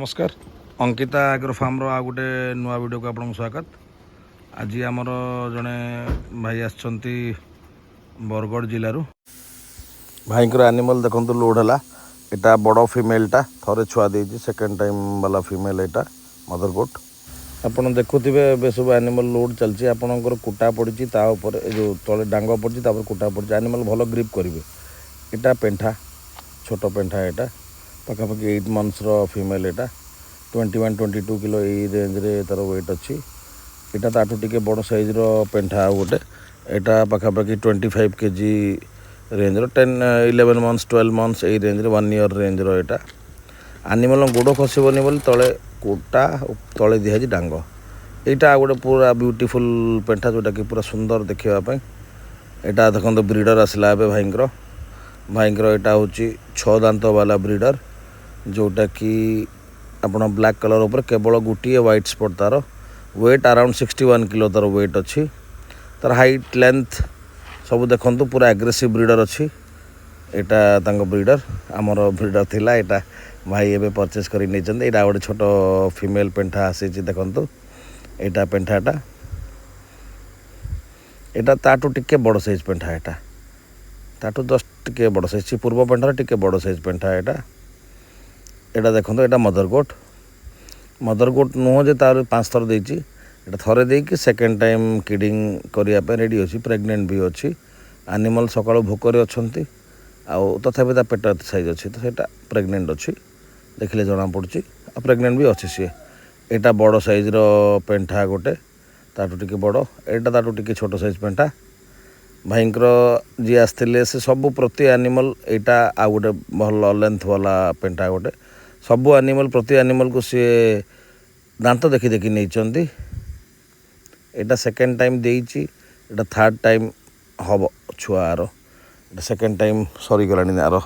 नमस्कार Ankita agro farm आ गोटे नुआ वीडियो को आपको स्वागत। आज आमर जड़े भाई आसछंती बरगढ़ जिलूर भाई एनिमल देखो लोड है यहाँ बड़ फिमेलटा थे छुआ दे सेकेंड टाइम वाला फिमेल यहाँ मदर गोट आपड़ देखुवे सब एनिमल लोड चलती आपणकर कुटा पड़ी जो तले डांग पड़ी कुटा पड़ी एनिमल भल ग्रिप करेंगे। यहाँ पेंठा छोट पेंठा यहाँ पाखापाखि 8 months फिमेल यहाँ 21-22 किलो ये रेंज रे तार वेट अच्छी। यहाँ ताठू टिके बड़ साइज पेंठा गोटे यहाँ पाखापाखि 25 kg रेंज 10-11 months 12 months ये रेंज रे 1 year रेंज यहाँ एनिमल गोड़ खसबनी बोली तले कोटा तले दिखाई डांग यहाँ गोटे पूरा ब्यूटीफुल पेंठा जोटा कि पूरा सुंदर देखापी। यहाँ देखो ब्रीडर आसला भाईंकर यहाँ हूँ 6 दांत वाला ब्रीडर जोटा कि आपन ब्लैक कलर उपर केवल गोटे व्हाइट स्पॉट तार वेट अराउंड 61 किलो तार वेट अच्छी। तार हाइट लेंथ सब देखु पूरा एग्रेसिव ब्रीडर अच्छी। यहाँ ब्रीडर आमर ब्रीडर थिला यहाँ भाई एवं परचेज कर गोटे छोट फिमेल पेंठा आसी देखु यहाँ पेंठाटा यहाँ ताठू टिके बड़ साइज पेंठा यहाँ ताठू जस्ट टिके बड़ साइज पूर्व पेंठार टिके बड़ साइज पेंठा यहाँ देखो यहाँ मदर गोट नुह जे तार 5 थर देती थे देकी सेकेंड टाइम किडिंग करने रेडी अच्छी प्रेग्नेंट भी अच्छी। एनिमल सकाळु भोकर अच्छी आउ तथापि ता पेट साइज अच्छी तो यहाँ प्रेग्नेंट अच्छी देखिले जना पड़ी प्रेग्नेंट भी अच्छी सी। यहाँ बड़ साइज पेंठा गोटे ताठू टिके बड़ यहाँ ताठू टिके छोट साइज पेंठा भाईंकर जी आसते से सब प्रति एनिमल यहाँ आ गोटे भल लेंथ वाला पेंठा गोटे सबू एनिमल प्रति एनिमल को सी दांत देखी देखी नहीं। यहाँ सेकेंड टाइम देती यहाँ थर्ड टाइम हम छुआर सेकेंड टाइम सरी गलानी आर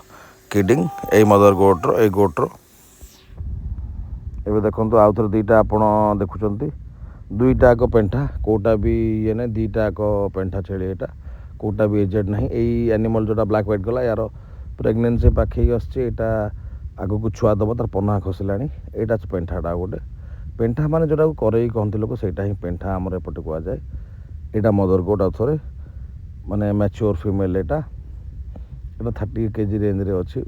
किडिंग ए मदर गोट्र ए गोट्र एवं देखो आउ थे दुईटा आप देखुं दुईटा आक पेंठा कोटा भी ये ना दुईटा आक पेंठा छेली यहाँ कोटा भी एजेड ना यही एनिमल जोटा ब्लैक व्हाइट गला यार प्रेग्नेंसी पाखे आसटा आग को छुआ दब तार पना खसला यहाँ पेंठाटा गोटे पेंठा मान जोटा करई कहते लोक से ही पेंठा आमर एपटे कहुए। यहाँ मदर गोट आउ थे माने मैच्योर फिमेल यहाँ 30 kg रेंज रे अच्छी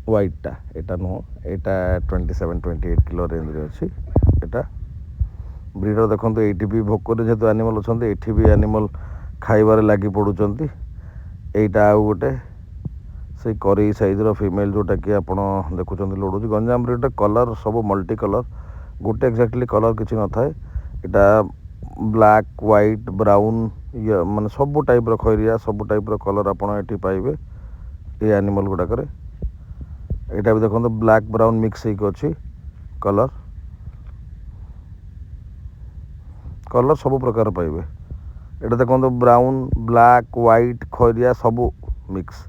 व्हाइटा यहाँ नुह यहाँ 27-28 किलो रेंज रे अच्छी। यहाँ ब्रीडर देखो ये भी भोकर जेहतु एनिमल अच्छा ये भी एनिमल खाइबार लगी पड़ुंट। यहाँ आउ गोटे से करी साइज फिमेल जोटा कि आप देखुं लोडुच गंजाम ब्रीडर कलर सब मल्टी कलर गोटे एक्जाक्टली कलर किसी न थाए। यहाँ ब्लैक व्हाइट ब्राउन ये माने सब टाइप खैरिया सब टाइप कलर आप पाइबे ये एनिमल गुड़ाक। यहाँ भी देखो ब्लैक ब्राउन मिक्स होची कलर कलर सब प्रकार पाइबे। यहाँ देखो ब्राउन ब्लैक व्हाइट खैरिया सब मिक्स।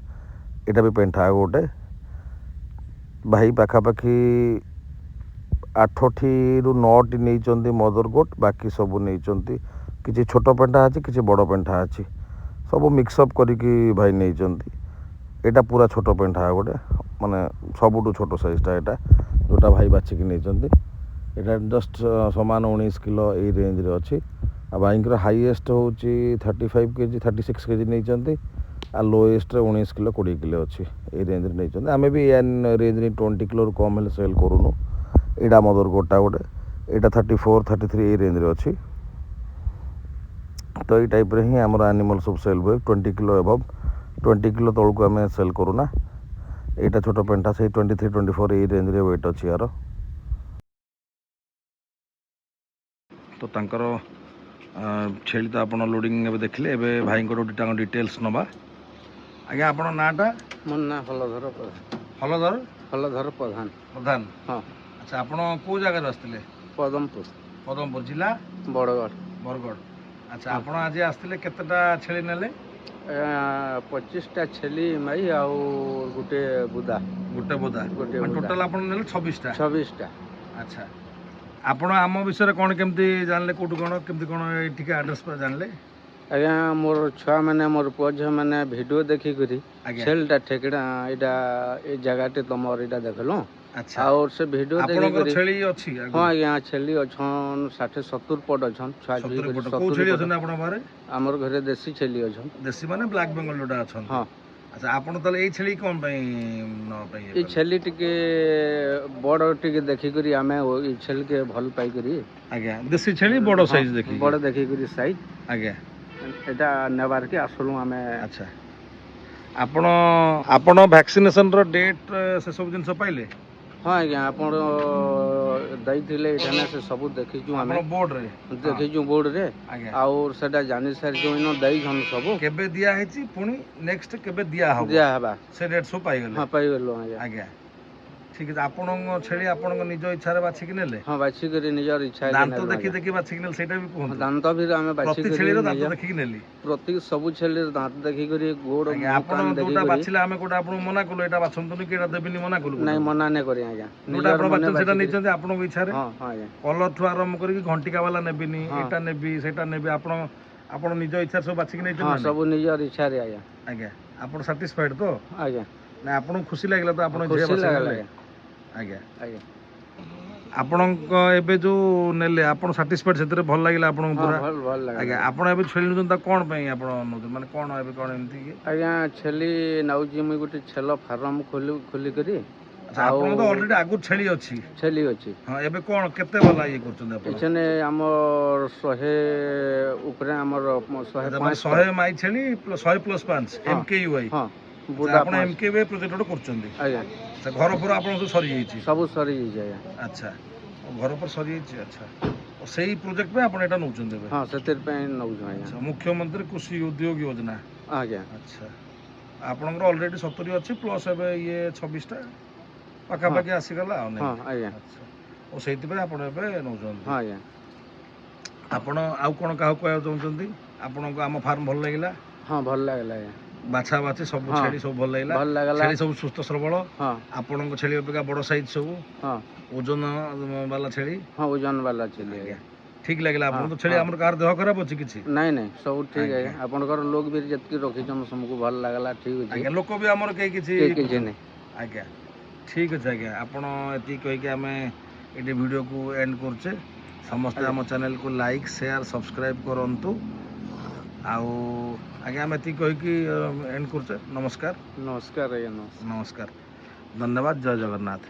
यहाँ भी पेंठा गोटे भाई पाखापाखि 8 ରୁ 9 नहीं मदर गोट बाकी सब नहीं किसी छोट पेंठा अच्छी किसी बड़ पेंठा अच्छी सब मिक्सअप करके भाई नहीं। यहाँ पूरा छोट पेंठा गोटे माने सबुठू छोट साइजटा यहाँ जोटा भाई बाछिकी नहीं। यहाँ जस्ट समान 19 किलो ये रेंज रे अच्छी। भाईंकर हाईएस्ट हूँ 35 kg 36 kg नहीं आ लोएस्ट 19 किलो 20 किलो अच्छी ये रेंज रे नहीं। आम भी रेंज रे 20 किलो कम हेल्ले सेल करूँ। यहाँ मदर गोटा गोटे यहाँ 34-33 ये रेंज रे अच्छी। तो ये टाइप रे ही आमर एनिमल सब सेल हुए 20 किलो एबव 20 किलो तौल को आम सेल करूना। यहाँ छोट पेंठा से 23-24 ये रेंज रे वेट अच्छी यार। तो तांकर छेली तो आप लोडिंग देखले एवं भाई डिटेल्स नवा आज्ञा आप नाटा मो ना हलधर प्रधान हलधर हलधर प्रधान प्रधान हाँ अच्छा आप कौ जगार आसते पदमपुर पदमपुर जिला बड़गढ़ बरगढ़। अच्छा आप आज आसते केतेटा छेली नेले 25टा छेली माई आउ गोटे बुदा गोटे बोदा टोटाल आप 26टा। अच्छा आपण आम विषय कौन केमती जानले कौटू कौन केमती कौन ये एड्रेस पर जानले आज्ञा मोर छुआ मैंने मोर पुआ झी मैंने वीडियो देखिक छेलटा ठेकड़ा यहाँ ये जगह तुम यहाँ देखल अच्छा और से वीडियो आपनकर देखिकରି छेली अछि हाँ आज्ञा छेली अछन 60-70 पट अछन छुआ छुई 70 करि पट को छेली अछन आपण बारे हमर घरे देसी छेली अछन देसी माने ब्लैक बेंगल जोटा अछन हाँ अच्छा आपण तले एई छेली कोन पई न पई ई छेली टिके बड़ टिके देखिकरि आमे ई छेली के भल पाई करी आज्ञा देसी छेली बड़ साइज देखि बड़ देखिकरि साइज आज्ञा एटा नेबार के आसलु आमे अच्छा आपण आपण वैक्सीनेशन रो डेट से सब जिंस पाइले हाँ आज्ञा आपण दैथिले एठाने से सब देखिजु आमे आपण बोर्ड रे देखिजु बोर्ड रे आज्ञा और सेटा जानि सार जो इन दै जन सब केबे दिया हेची पुनी नेक्स्ट केबे दिया हो दिया हबा से डेट सब पाइ गेले हाँ पाई गेलो आज्ञा आज्ञा ठीक है आपण छेली आपण निज इच्छा रे बाछि कि नेले हाँ बाछि करी निजर इच्छा दांत देखि देखि बाछि कि नेले सेटा भी कहू दांत भी आमे बाछि प्रति करी छेली रो दांत देखि कि नेली प्रति सब छेली दांत देखि करी गोड़ आज्ञा आपण जोटा बाछिले आमे कोटा आपण मना कलो एटा बाछंतुनी कि एटा देबिनी मना कलो नहीं मना नहीं करी आज्ञा जोटा आपण बाछन सेटा निचंते आपण इच्छा रे हाँ हाँ आज्ञा कलर ठु आरंभ करी घंटिका वाला नेबिनी एटा नेबी सेटा नेबी आपण आपण निज इच्छा सब बाछि कि नै हाँ सब निजर इच्छा रे आज्ञा आज्ञा आपण सैटिस्फाइड तो आज्ञा ना आपण खुशी लागला तो आपण जे खुशी लागला बाछि आज्ञा आज्ञा ଆପଣଙ୍କ ଏବେ ଯୋଉ ନେଲେ ଆପଣ ସାଟିସ୍ଫାଇଡ୍ ସେଥିରେ ଭଲ ଲାଗିଲା ଆପଣଙ୍କୁ हाँ ପୁରା भल भल लगा ଆଜ୍ଞା ଆପଣ ଏବେ ଛେଳି ନେଉଛନ୍ତି ତାକୁ କ'ଣ ପାଇଁ ଆପଣ ନେଉଛନ୍ତି ମାନେ କ'ଣ ଏବେ କ'ଣ ଏମିତି କି आज्ञा छेली नाउजी मुई गुटे छेल फार्म खोली करी ଆଚ୍ଛା ଆପଣଙ୍କ ତ ଅଲରେଡି ଆଗରୁ ଛେଳି ଅଛି छेली अछि ହଁ ଏବେ କ'ଣ କେତେ ବାଲା ଇଏ କରୁଛନ୍ତି ଆପଣ ଏଛନେ ଆମର 100 ଉପରେ ଆମର 105 100 ମାଇ ଛେଳି 100 ପ୍ଲସ୍ 5 MKUI हाँ बुदा ଆପଣ MKUI ପ୍ରୋଜେକ୍ଟ ଗୋଟେ କରୁଛନ୍ତି आज्ञा ଆଚ୍ଛା ଘର ଫର ଆପଣଙ୍କ ସବୁ ସରିଯାଇଛି सब सरी जाय ଆଚ୍ଛା ଘର ଫର ସରିଯାଇଛି ଆଚ୍ଛା ସେଇ ପ୍ରୋଜେକ୍ଟ ପାଇଁ ଆପଣ ଏଇଟା ନେଉଛନ୍ତି ଏବେ हाँ सेतिर पे नौ आज्ञा ଆଚ୍ଛା ମୁଖ୍ୟମନ୍ତ୍ରୀ କୃଷି ଉଦ୍ୟୋଗ ଯୋଜନା आज्ञा ଆଚ୍ଛା ଆପଣଙ୍କର ଅଲରେଡି 70 ଅଛି ପ୍ଲସ୍ ଏବେ ଇଏ 26ଟା ପାଖାପାଖି ଆସିଗଲା ଆଉ हाँ आज्ञା ଆଚ୍ଛା ଓ ସେଇଥିପାଇଁ ଆପଣ ଏବେ ନେଉଛନ୍ତି हाँ आज्ञା ଆପଣ ଆଉ କ'ଣ କାହାକୁ କହିବାକୁ ଚାହୁଁଛନ୍ତି ଆପଣଙ୍କୁ ଆମ ଫାର୍ମ ଭଲ ଲାଗିଲା हाँ भल लागला आज्ञा ବାଛା ବାଛି ସବୁ ହଁ। ଛେଳି ସବୁ ଭଲ ଲାଗିଲା भल लागला ଛେଳି ସବୁ ସୁସ୍ଥ ସବଳ हाँ ଆପଣଙ୍କ ଛେଳି ଅପେକ୍ଷା ବଡ଼ ସାଇଜ୍ ସବୁ हाँ ଓଜନ ବାଲା ଛେଳି हाँ ओजन वाला चली ଆଜ୍ଞା आज्ञा ଠିକ୍ ଲାଗିଲା ହଁ, ଆପଣଙ୍କୁ ତ ଛେଳି ହଁ। ଆମର କାହାର ଦେହ ଖରାପ ଅଛି କିଛି नहीं नहीं सब ठीक आज्ञा। है आपनकर लोग भी जतकी रखिछन हमको भल लागला ठीक अछि ଆଜ୍ଞା ଲୋକ ବି ଆମର କେହି କିଛି କିଛି ନାହିଁ ଆଜ୍ଞା ଠିକ୍ ଅଛି ଆଜ୍ଞା ଆପଣ ଏତିକି କହିକି ଆମେ ଏଠି ଭିଡ଼ିଓକୁ ଏଣ୍ଡ କରୁଛେ ସମସ୍ତେ ଆମ ଚ୍ୟାନେଲକୁ ଲାଇକ୍ ସେୟାର ସବସ୍କ୍ରାଇବ୍ କରନ୍ତୁ ଆଉ ଆଜ୍ଞା ଆମେ ଏତିକି କହିକି ଏଣ୍ଡ କରୁଛେ ନମସ୍କାର नमस्कार आज्ञा नमस्कार ନମସ୍କାର ଧନ୍ୟବାଦ ଜୟ ଜଗନ୍ନାଥ